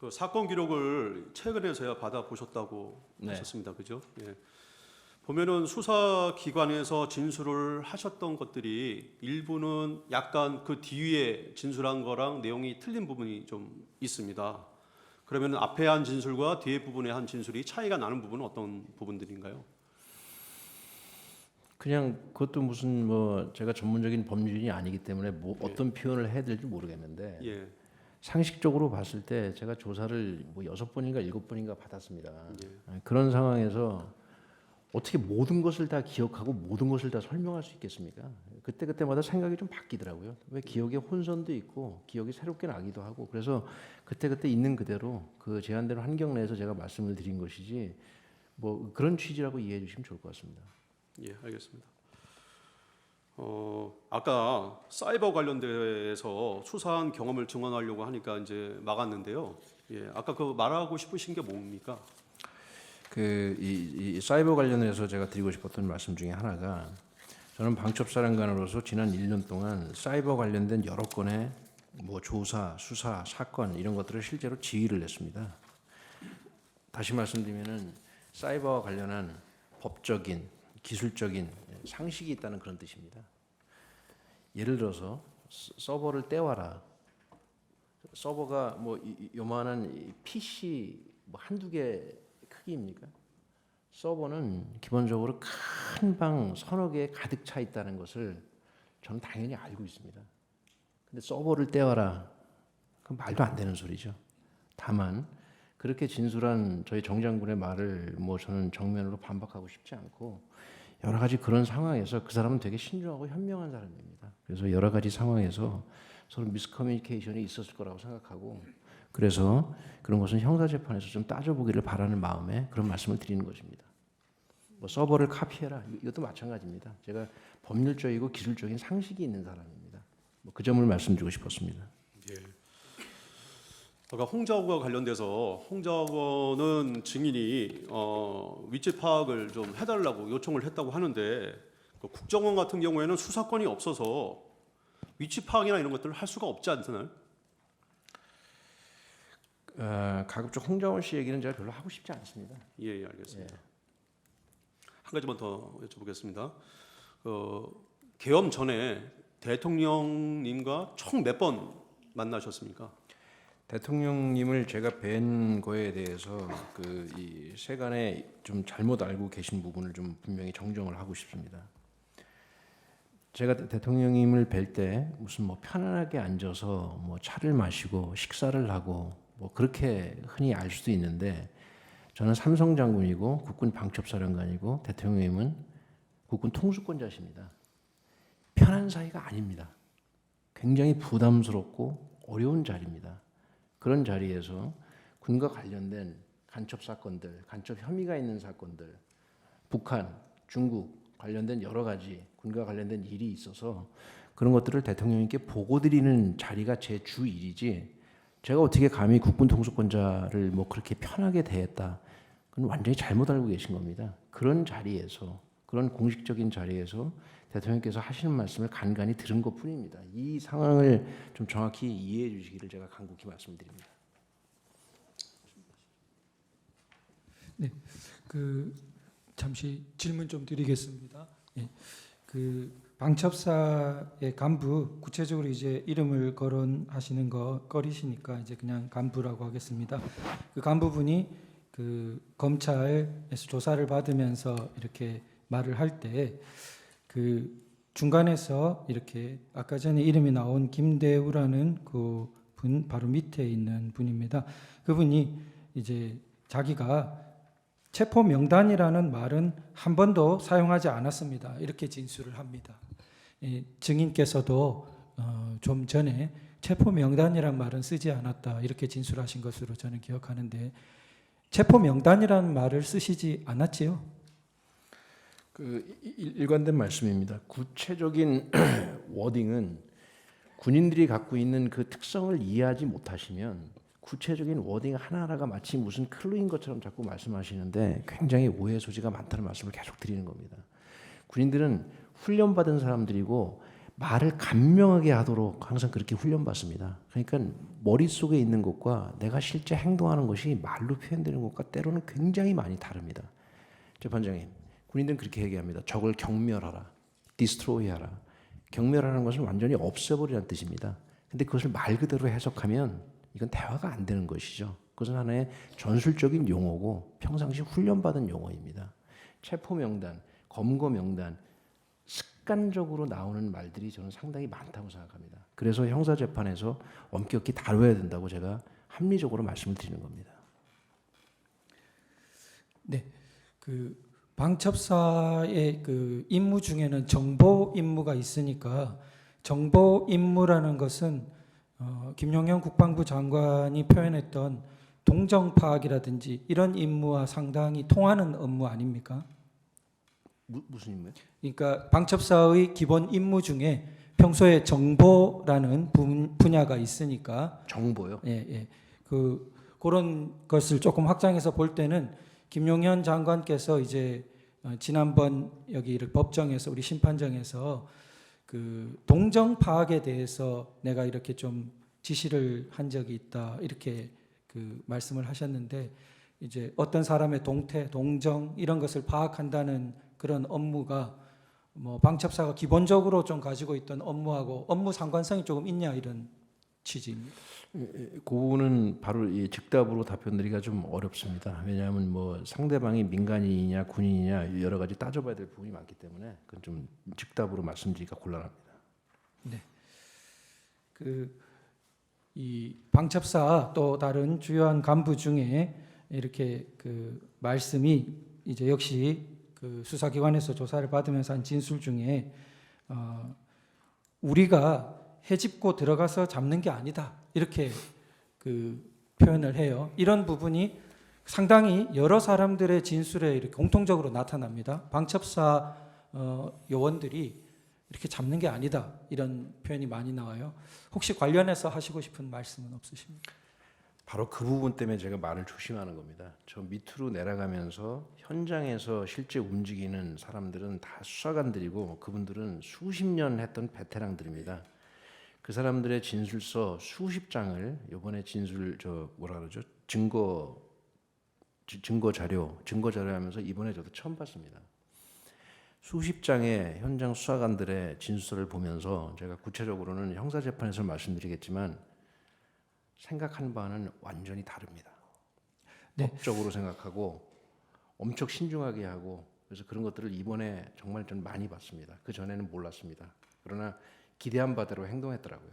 그 사건 기록을 최근에서야 받아 보셨다고 네. 하셨습니다. 그죠? 예. 보면은 수사 기관에서 진술을 하셨던 것들이 일부는 약간 그 뒤에 진술한 거랑 내용이 틀린 부분이 좀 있습니다. 그러면 앞에 한 진술과 뒤에 부분에 한 진술이 차이가 나는 부분은 어떤 부분들인가요? 그냥 그것도 무슨 뭐 제가 전문적인 법률인이 아니기 때문에 뭐 예. 어떤 표현을 해야 될지 모르겠는데 예. 상식적으로 봤을 때 제가 조사를 뭐 6번인가 7번인가 받았습니다. 예. 그런 상황에서 어떻게 모든 것을 다 기억하고 모든 것을 다 설명할 수 있겠습니까? 그때마다 생각이 좀 바뀌더라고요. 왜 기억에 혼선도 있고 기억이 새롭게 나기도 하고 그래서 그때 있는 그대로 그 제한되는 환경 내에서 제가 말씀을 드린 것이지 뭐 그런 취지라고 이해해 주시면 좋을 것 같습니다. 예, 알겠습니다. 아까 사이버 관련돼서 수사한 경험을 증언하려고 하니까 이제 막았는데요. 예, 아까 그 말하고 싶으신 게 뭡니까? 이 사이버 관련해서 제가 드리고 싶었던 말씀 중에 하나가 저는 방첩사령관으로서 지난 1년 동안 사이버 관련된 여러 건의 뭐 조사, 수사, 사건 이런 것들을 실제로 지휘를 했습니다. 다시 말씀드리면은 사이버와 관련한 법적인, 기술적인 상식이 있다는 그런 뜻입니다. 예를 들어서 서버를 떼와라. 서버가 뭐 요만한 PC 뭐 한두 개 크기입니까? 서버는 기본적으로 큰 방 서너 개 가득 차 있다는 것을 저는 당연히 알고 있습니다. 근데 서버를 떼와라. 그건 말도 안 되는 소리죠. 다만 그렇게 진술한 저희 정 장군의 말을 뭐 저는 정면으로 반박하고 싶지 않고 여러 가지 그런 상황에서 그 사람은 되게 신중하고 현명한 사람입니다. 그래서 여러 가지 상황에서 서로 미스커뮤니케이션이 있었을 거라고 생각하고 그래서 그런 것은 형사재판에서 좀 따져보기를 바라는 마음에 그런 말씀을 드리는 것입니다. 뭐 서버를 카피해라 이것도 마찬가지입니다. 제가 법률적이고 기술적인 상식이 있는 사람입니다. 뭐 그 점을 말씀드리고 싶었습니다. 예. 아까 홍자호과 관련돼서 홍자호는 증인이 위치 파악을 좀 해달라고 요청을 했다고 하는데 그 국정원 같은 경우에는 수사권이 없어서 위치 파악이나 이런 것들을 할 수가 없지 않나요? 가급적 홍자원 씨 얘기는 제가 별로 하고 싶지 않습니다. 예, 알겠습니다. 한 가지만 더 여쭤보겠습니다. 계엄 전에 대통령님과 총 몇 번 만나셨습니까? 대통령님을 제가 뵌 거에 대해서 이 세간에 좀 잘못 알고 계신 부분을 좀 분명히 정정을 하고 싶습니다. 제가 대통령님을 뵐 때 무슨 뭐 편안하게 앉아서 뭐 차를 마시고 식사를 하고 뭐 그렇게 흔히 알 수도 있는데 저는 삼성 장군이고 국군 방첩사령관이고 대통령님은 국군 통수권자십니다. 편한 사이가 아닙니다. 굉장히 부담스럽고 어려운 자리입니다. 그런 자리에서 군과 관련된 간첩 사건들, 간첩 혐의가 있는 사건들, 북한, 중국 관련된 여러 가지 군과 관련된 일이 있어서 그런 것들을 대통령님께 보고드리는 자리가 제 주 일이지 제가 어떻게 감히 국군 통수권자를 뭐 그렇게 편하게 대했다. 그건 완전히 잘못 알고 계신 겁니다. 그런 자리에서 그런 공식적인 자리에서 대통령께서 하시는 말씀을 간간히 들은 것뿐입니다. 이 상황을 좀 정확히 이해해 주시기를 제가 간곡히 말씀드립니다. 네, 잠시 질문 좀 드리겠습니다. 예, 방첩사의 간부 구체적으로 이제 이름을 거론하시는 거 꺼리시니까 이제 그냥 간부라고 하겠습니다. 그 간부분이 검찰에서 조사를 받으면서 이렇게 말을 할 때 중간에서 이렇게 아까 전에 이름이 나온 김대우라는 그 분 바로 밑에 있는 분입니다. 그분이 이제 자기가 체포 명단이라는 말은 한 번도 사용하지 않았습니다. 이렇게 진술을 합니다. 증인께서도 좀 전에 체포 명단이라는 말은 쓰지 않았다 이렇게 진술하신 것으로 저는 기억하는데 체포 명단이라는 말을 쓰시지 않았지요? 일관된 말씀입니다. 구체적인 워딩은 군인들이 갖고 있는 그 특성을 이해하지 못하시면 구체적인 워딩 하나하나가 마치 무슨 클루인 것처럼 자꾸 말씀하시는데 굉장히 오해 소지가 많다는 말씀을 계속 드리는 겁니다. 군인들은 훈련받은 사람들이고 말을 간명하게 하도록 항상 그렇게 훈련받습니다. 그러니까 머릿속에 있는 것과 내가 실제 행동하는 것이 말로 표현되는 것과 때로는 굉장히 많이 다릅니다. 재판장님, 군인들은 그렇게 얘기합니다. 적을 경멸하라, 디스트로이하라. 경멸하는 것은 완전히 없애버리라는 뜻입니다. 근데 그것을 말 그대로 해석하면 이건 대화가 안 되는 것이죠. 그것은 하나의 전술적인 용어고 평상시 훈련받은 용어입니다. 체포명단, 검거명단, 습관적으로 나오는 말들이 저는 상당히 많다고 생각합니다. 그래서 형사재판에서 엄격히 다뤄야 된다고 제가 합리적으로 말씀을 드리는 겁니다. 네, 그 방첩사의 그 임무 중에는 정보 임무가 있으니까 정보 임무라는 것은 김용현 국방부 장관이 표현했던 동정 파악이라든지 이런 임무와 상당히 통하는 업무 아닙니까? 무슨 임무요? 그러니까 방첩사의 기본 임무 중에 평소에 정보라는 분야가 있으니까 정보요? 예. 그런 것을 조금 확장해서 볼 때는 김용현 장관께서 이제 지난번 여기 법정에서 우리 심판정에서 그 동정 파악에 대해서 내가 이렇게 좀 지시를 한 적이 있다 이렇게 그 말씀을 하셨는데 이제 어떤 사람의 동태, 동정 이런 것을 파악한다는 그런 업무가 뭐 방첩사가 기본적으로 좀 가지고 있던 업무하고 업무 상관성이 조금 있냐 이런 취지입니다. 그거는 바로 이 즉답으로 답변드리기가 좀 어렵습니다. 왜냐하면 뭐 상대방이 민간인이냐 군인이냐 여러 가지 따져봐야 될 부분이 많기 때문에 그건 좀 즉답으로 말씀드리기가 곤란합니다. 네. 이 방첩사 또 다른 주요한 간부 중에 이렇게 그 말씀이 이제 역시 그 수사기관에서 조사를 받으면서 한 진술 중에 우리가 해집고 들어가서 잡는 게 아니다 이렇게 그 표현을 해요. 이런 부분이 상당히 여러 사람들의 진술에 이렇게 공통적으로 나타납니다. 방첩사 요원들이 이렇게 잡는 게 아니다 이런 표현이 많이 나와요. 혹시 관련해서 하시고 싶은 말씀은 없으십니까? 바로 그 부분 때문에 제가 말을 조심하는 겁니다. 저 밑으로 내려가면서 현장에서 실제 움직이는 사람들은 다 수사관들이고 그분들은 수십 년 했던 베테랑들입니다. 그 사람들의 진술서 수십 장을 이번에 증거 자료 하면서 이번에 저도 처음 봤습니다. 수십 장의 현장 수사관들의 진술을 보면서 제가 구체적으로는 형사재판에서 말씀드리겠지만 생각한 바는 완전히 다릅니다. 네. 법적으로 생각하고 엄청 신중하게 하고 그래서 그런 것들을 이번에 정말 좀 많이 봤습니다. 그 전에는 몰랐습니다. 그러나 기대한 바대로 행동했더라고요.